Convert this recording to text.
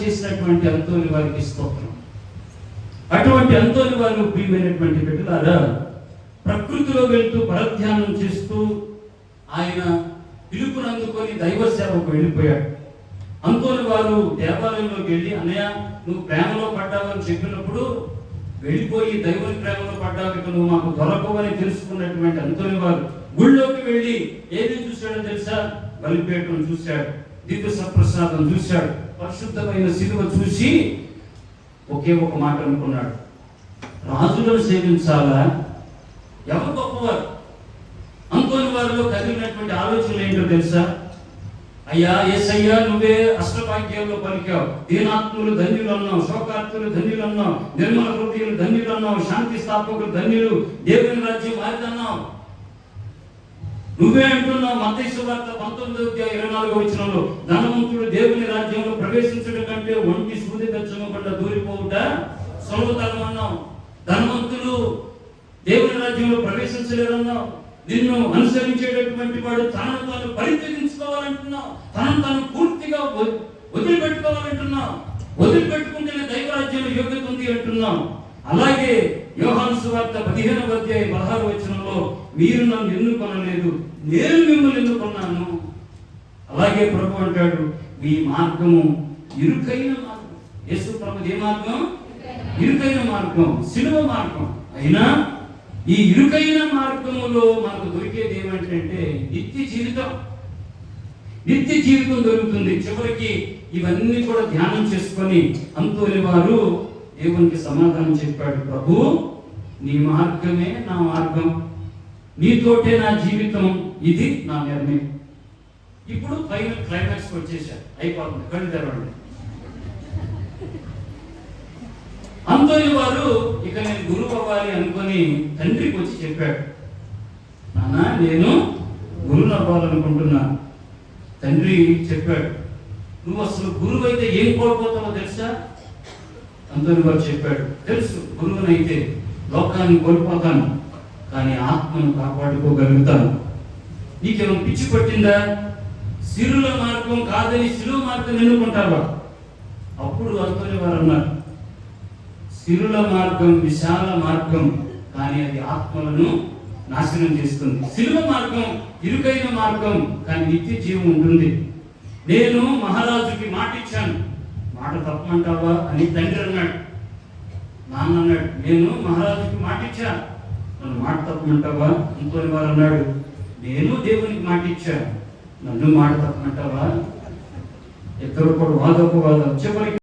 చేసినటువంటి అంతోని వారికి స్తోత్రం. అటువంటి అంతోని వారు ప్రియమైనటువంటి బిడ్డలారా, ప్రకృతిలో వెళ్తూ పరధ్యానం చేస్తూ ఆయన పిలుపునందుకొని దైవ సేవకు వెళ్ళిపోయాడు. అంతోని వారు దేవాలయంలోకి వెళ్ళి, అన్నయ్య నువ్వు ప్రేమలో పడ్డావని చెప్పినప్పుడు వెళ్ళిపోయి దైవుని ప్రేమలో పడ్డాక నువ్వు మాకు దొరకవని తెలుసుకున్నటువంటి అంతోని వారు గుళ్ళోకి వెళ్ళి ఏది చూశాడో తెలుసా? బలిపీఠం చూశాడు, దివ్య సప్రసాదం చూశాడు, పరిశుద్ధమైన శిలువ చూసి ఒకే ఒక మాట అనుకున్నాడు, రాజులను సేవించాలా? ఎవరు గొప్పవారు? అంతోని వారిలో కదిలినటువంటి ఆలోచనలు ఏంటో తెలుసా? అయ్యా యేసయ్యా, నువ్వే అష్టభాగ్యాల్లో పలికావు, దీనాత్ములు ధన్యులు అన్నావు, శోకార్తులు ధన్యులు అన్నావు, నిర్మల హృదయులు ధన్యులు అన్నావు, శాంతి స్థాపకులు ధన్యులు, దేవుని రాజ్యం వారిదన్నావు. నువ్వే అంటున్నావు మత్తయి సువార్త 19:24 ధనవంతుడు దేవుని రాజ్యంలో ప్రవేశించడం కంటే ఒంటి సూది బెచ్చమకుండా దూరిపోవుట సులభతరం అన్నావు. ధనవంతులు దేవుని రాజ్యంలో ప్రవేశించలేరన్నావు. నిన్ను అనుసరించేటటువంటి వాడు తనను తాను పరిత్యజించుకోవాలంటున్నావు, తనను తాను పూర్తిగా వదిలిపెట్టుకోవాలంటున్నావు. వదిలిపెట్టుకుంటేనే దైవరాజ్యంలో యోగ్యత ఉంది అంటున్నావు. అలాగే యోహాను సువార్త 15:16 మీరు నన్ను ఎన్నుకొనలేదు, నేను మిమ్మల్ని ఎన్నుకున్నాను. అలాగే ప్రభు అంటాడు, మీ మార్గము ఇరుకైన మార్గం. యేసు ప్రభు ఏ మార్గం? ఇరుకైన మార్గం, శిలువ మార్గం. అయినా ఈ ఇరుకైన మార్గములో మనకు దొరికేది ఏమంటే నిత్య జీవితం. నిత్య జీవితం దొరుకుతుంది. చివరికి ఇవన్నీ కూడా ధ్యానం చేసుకొని అంతోని వారు దేవునికి సమాధానం చెప్పాడు, ప్రభు నీ మార్గమే నా మార్గం, నీతోటే నా జీవితం, ఇది నా నిర్ణయం. ఇప్పుడు ఫైనల్ క్లైమాక్స్ వచ్చేసారు, అయిపోతుంది, కళ్ళు తెరవండి. అంతోని వారు ఇక నేను గురువు అవ్వాలి అనుకొని తండ్రికి వచ్చి చెప్పాడు, నాన్న నేను గురువుని అవ్వాలనుకుంటున్నా. తండ్రి చెప్పాడు, నువ్వు అసలు గురువు అయితే ఏం కోల్పోతావో తెలుసా? అంతోని వారు చెప్పాడు, తెలుసు, గురువునైతే లోకాన్ని కోల్పోతాను, కానీ ఆత్మను కాపాడుకోగలుగుతాను. నీకేమైనా పిచ్చి పట్టిందా? సిరుల మార్గం కాదని శిలువ మార్గం ఎన్నుకుంటావా? అప్పుడు అంతోని వారు అన్నారు, సిరుల మార్గం విశాల మార్గం, కానీ అది ఆత్మలను నాశనం చేస్తుంది. శిలువ మార్గం ఇరుకైన మార్గం, కానీ నిత్య జీవం ఉంటుంది. నేను మహారాజుకి మాట ఇచ్చాను, మాట తప్పమంటావా అని తండ్రి అన్నాడు. నాన్న అన్నాడు, నేను మహారాజుకి మాట ఇచ్చాను, నన్ను మాట తప్పమంటావా? అంతోని వారు అన్నాడు, నేను దేవునికి మాట ఇచ్చాను, నన్ను మాట తప్పమంటావా? ఇద్దరు కూడా వాదోపవాదం. చివరికి